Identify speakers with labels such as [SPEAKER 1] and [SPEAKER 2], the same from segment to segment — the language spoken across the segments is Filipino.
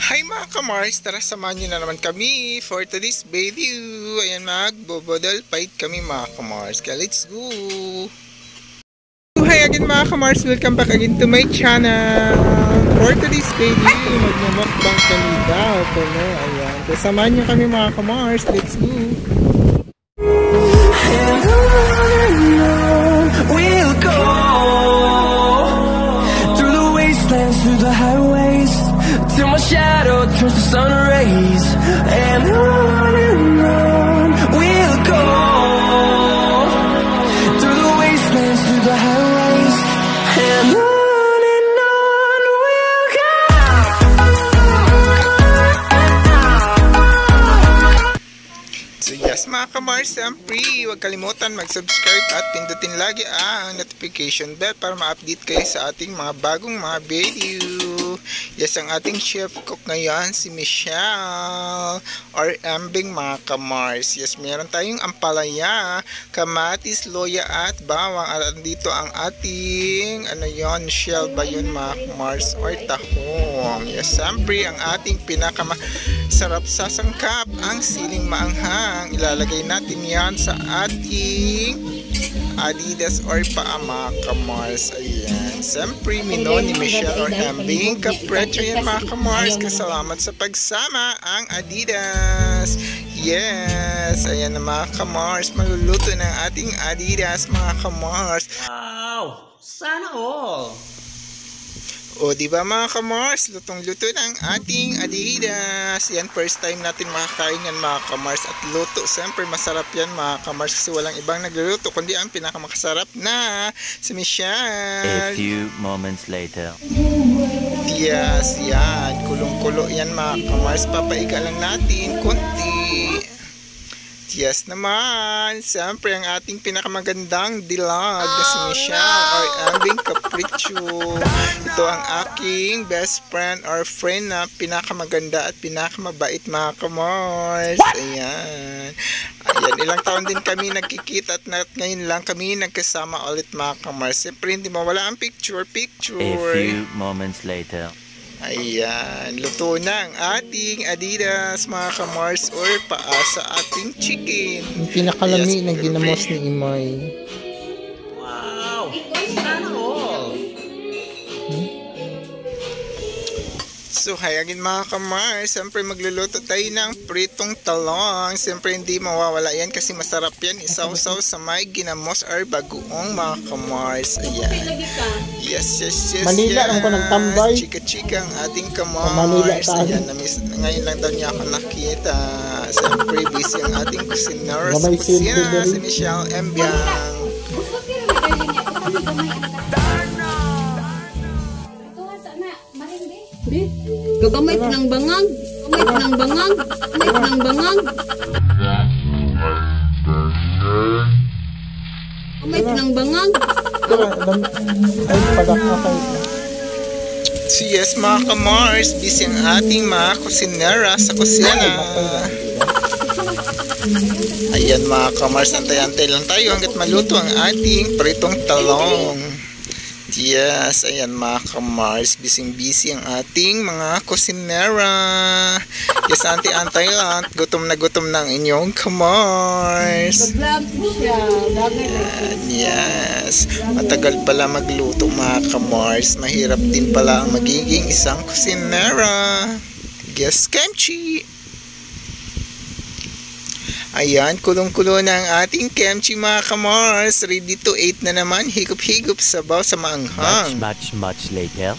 [SPEAKER 1] Hi mga kamars, tara samahan nyo na naman kami for today's video. Ayan, magbobodal fight kami mga kamars. Kaya let's go! Hi again mga kamars, welcome back again to my channel. For today's video, magmamukbang kami daw. Ayan, kaya samahan nyo kami mga kamars. Let's go!
[SPEAKER 2] We'll go through the wastelands, through the highways, till my shadow turns to sun rays. And on we'll go through the wastelands, through the highways, and on we'll go.
[SPEAKER 1] So yes mga kamars, siyempre huwag kalimutan mag-subscribe at pindutin lagi ang notification bell para ma-update kayo sa ating mga bagong mga video. Yes, ang ating chef cook ngayon si Michelle or Ambing mga kamars. Yes, meron tayong ampalaya, kamatis, loya at bawang. At dito ang ating shell ba yun mga kamars or tahong. Yes, siyempre ang ating pinakamasarap sa sangkap ang siling maanghang. Ilalagay natin yan sa ating Adidas or paa mga kamars. Ayan, siyempre mino ni Michelle or Ambing kaprecho yan mga kamars. Kasalamat sa pagsama ang Adidas. Yes, ayan na mga kamars, maluluto ng ating Adidas mga kamars.
[SPEAKER 3] Wow! Sana all!
[SPEAKER 1] O diba mga kamars, lutong-luto ng ating Adidas. Yan, first time natin makakain yan mga kamars. At luto, siyempre masarap yan mga kamars kasi walang ibang nagluluto kundi ang pinakamakasarap na si Michelle.
[SPEAKER 4] A few moments later.
[SPEAKER 1] Yes, yan, kulong-kulo yan mga kamars. Papaiga lang natin konti. Yes naman, siyempre ang ating pinakamagandang dilag na si Michelle or Ambing Capricho. Ito ang aking best friend or friend na pinakamaganda at pinakamabait mga kamars. Ayan. Ayan, ilang taon din kami nagkikita at ngayon lang kami nagkasama ulit mga kamars. Siyempre hindi mawala ang picture.
[SPEAKER 4] A few moments later.
[SPEAKER 1] Ayan, luto na ang ating Adidas mga kamars or paa sa ating chicken.
[SPEAKER 5] Yung pinakalami na ginamos ni Imay.
[SPEAKER 3] Wow! Sana all!
[SPEAKER 1] So, hayagin mga kamars, siyempre magluluto tayo ng pritong talong. Siyempre hindi mawawala yan kasi masarap yan. Isaw-saw sa may ginamos or bagoong mga kamars. Ayan. Yes.
[SPEAKER 5] Manila lang ko nagtambay.
[SPEAKER 1] Chika-chika ang ating
[SPEAKER 5] Manila
[SPEAKER 1] kamars.
[SPEAKER 5] tayo.
[SPEAKER 1] Ayan, ngayon lang daw niya ako nakita. Siyempre busy ang ating kusinero sa
[SPEAKER 5] Gamay
[SPEAKER 1] kusina,
[SPEAKER 5] silver
[SPEAKER 1] si Michelle Embiang.
[SPEAKER 6] Gagamay ng bangang, gamay ng bangang, gamay ng bangang. Gamay ng bangang.
[SPEAKER 5] Ay, padakakay.
[SPEAKER 1] So yes mga kamars, busy ang ating mga kusinera sa kusina. Ayan mga kamars, antay-antay lang tayo hanggat maluto ang ating pritong talong. Yes, ayan mga kamars, busy ang ating mga kusinera. Yes, antay-antay lang, gutom na ang inyong kamars. Ayan, yes, matagal pala magluto mga kamars. Mahirap din pala ang magiging isang kusinera. Yes, kimchi. Ayan, kulong-kulo na ang ating kimchi mga kamars. Ready to eat na naman. Higup-higup sabaw sa maanghang.
[SPEAKER 4] Much later.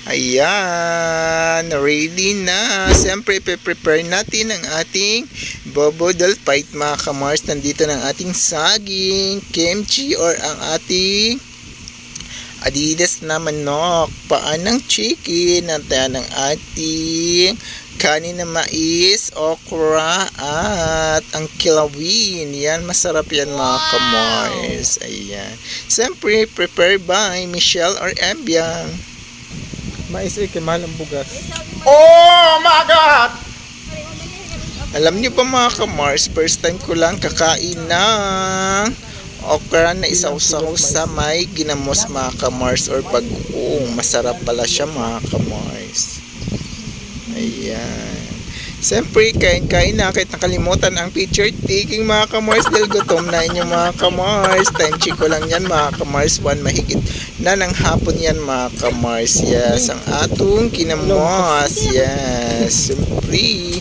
[SPEAKER 1] Ayan, ready na. Siyempre, prepare natin ang ating bobodal fight mga kamars. Nandito ng ating saging, kimchi, or ang ating Adidas na manok, paa ng chicken, nantayan ng ating kanin na mais, okra, at ang kilawin. Yan, masarap yan mga kamars. Ayan. Siyempre, prepare by Michelle or Embiang.
[SPEAKER 5] Mais ay mahal ang bugas.
[SPEAKER 1] Oh my God! Alam niyo ba mga kamars, first time ko lang kakain ng okra na isaw-saw sa may ginamos mga kamars or bagoong. Masarap pala siya mga kamars. Yan. Siyempre, kain-kain na kahit nakalimutan ang picture taking mga kamars dahil gutom na inyo mga kamars. Time check ko lang yan mga kamars. 1 mahigit na ng hapon yan mga kamars. Yes, ang atong kinamos. Yes, siyempre.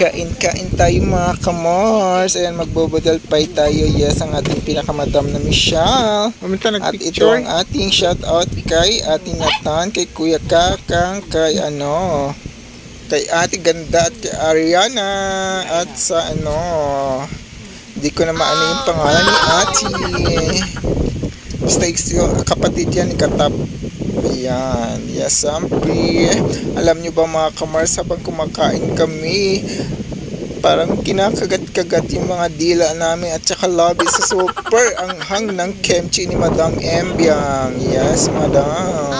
[SPEAKER 1] Kain-kain tayo mga kamars. Ayan, magbobodalpay tayo. Yes, ang ating pinakamadam na Michelle. At ito ang ating shoutout kay ating Nathan, kay Kuya Kakang, kay kay Ate Ganda at kay Ariana at sa hindi ko na maano yung pangalan ni Ate. Basta kapatid yan ni Katap. Ayan, yes, sampri. Alam nyo ba mga kamars, habang kumakain kami, parang kinakagat-kagat yung mga dila namin at saka labi sa super anghang ng kimchi ni Madam Embiang. Yes, Madam.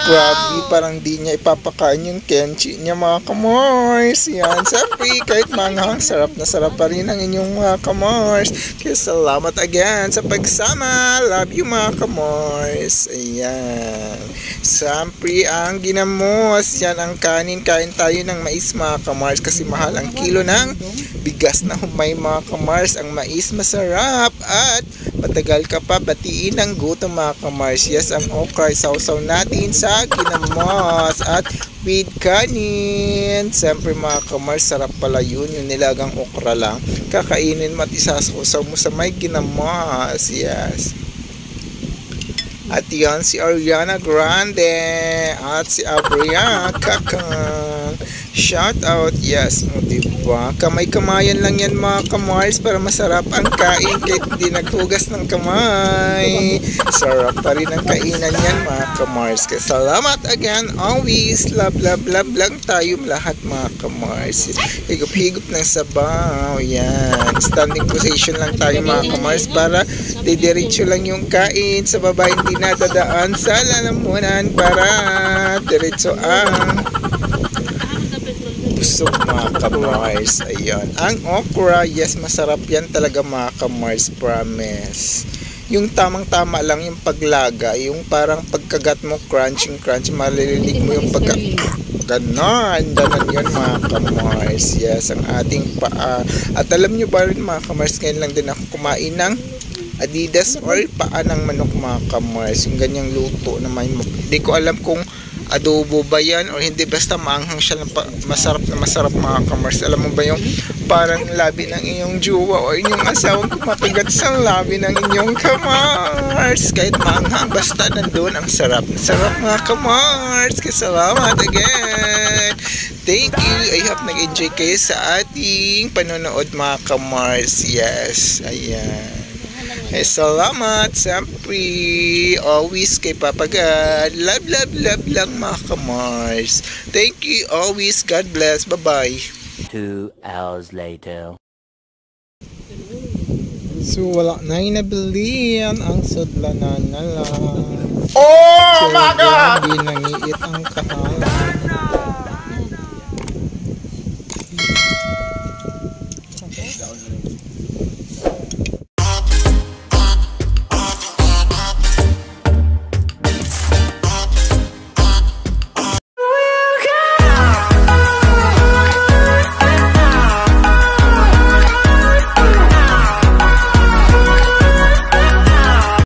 [SPEAKER 1] Grabe, parang di niya ipapakain yung kimchi niya mga kamars. Yan, siyempre, kahit manghang, sarap na sarap pa rin ang inyong mga kamars. Kaya salamat again sa pagsama. Love you mga kamars. Ayan. Siyempre, ang ginamos. Yan ang kanin. Kain tayo ng mais mga kamars kasi mahal ang kilo ng bigas na humay mga kamars. Ang mais masarap at matagal ka pa batiin ng gutom mga kamars. Yes, ang okra sausaw natin sa ginamos at with kanin. Siyempre mga kamars, sarap pala yun, yung nilagang okra lang. Kakainin mo at isasausaw mo sa may ginamos. Yes. At yan si Ariana Grande at si Abria Kakang. Shout out, yes, diba? Kamay-kamayan lang yan mga kamars para masarap ang kain kahit hindi naghugas ng kamay. Sarap pa rin ang kainan yan mga kamars. Kaya salamat again, always. Love, love, love lang tayo lahat mga kamars. Higup-higup ng sabaw. Yan. Standing position lang tayo mga kamars para didiretso lang yung kain. Sa baba hindi nadadaan sa lalamunan para diretso ang busog mga kamars. Ayun. Ang okra, yes, masarap yan talaga mga kamars, promise. Yung tamang-tama lang yung paglaga, yung parang pagkagat mo, crunching, malilinig mo yung pagka... Ganon yun mga kamars. Yes, ang ating paa. At alam nyo ba rin mga kamars, ngayon lang din ako kumain ng Adidas or paa ng manok mga kamars. Yung ganyang luto naman. Hindi ko alam kung adobo ba yan o hindi, basta maanghang siya ng masarap na masarap mga kamars. Alam mo ba yung parang labi ng inyong jowa o inyong asawang kumakagat sa labi ng inyong kamars kahit maanghang, basta nandun ang sarap mga kamars. Kaya salamat again, thank you. I hope nag-enjoy kayo sa ating panonood mga kamars. Yes, ayan. Salamat, siyempre, always kay Papa God. Love, love, love lang mga kamars. Thank you, always. God bless. Bye-bye.
[SPEAKER 4] 2 hours later.
[SPEAKER 5] So wala na inabilian ang sudlanan na lang.
[SPEAKER 1] Oh my God!
[SPEAKER 5] Hindi nangiit ang kahalan.